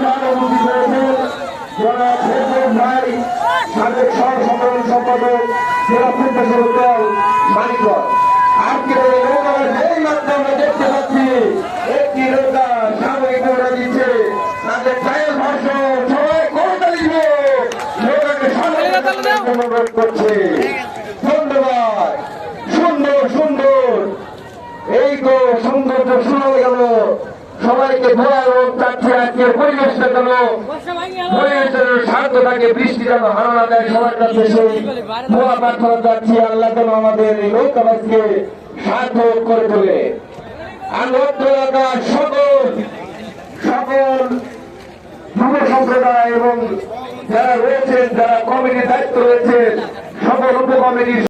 সহানুভূতি করেছেন যারা ফেসবুক ভাই সাবেক সহ-সাধারণ সম্পাদক জেলা ফুটবল দল মানিকগঞ্জ। আজকে এই নৌকার যেই মাত্র আমরা দেখতে পাচ্ছি একটি নৌকা সাময়িক নৌকা দিচ্ছে তাদের চায়ের ভাষ্য সবাই করতালি দিয়ে নৌকাকে অনুরোধ করছে। ধন্যবাদ। সুন্দর সুন্দর এই তো সৌন্দর্য শোনা গেল। সবাইকে ধন্যবাদ চাচ্ছি। আজকের পরিবেশটা যেন পরিবেশের স্বার্থ থাকে, বৃষ্টি যেন হারানা দেয় সবার কাছে সেই দোয়া প্রার্থনা চাচ্ছি। আল্লাহ যেন আমাদের এই নৌকাবাজকে সার্থক করে তোলে। আল্লাহ সকল সকল যুব সম্প্রদায় এবং যারা রয়েছেন, যারা কমিটির দায়িত্ব রয়েছেন, সকল উপকমিটির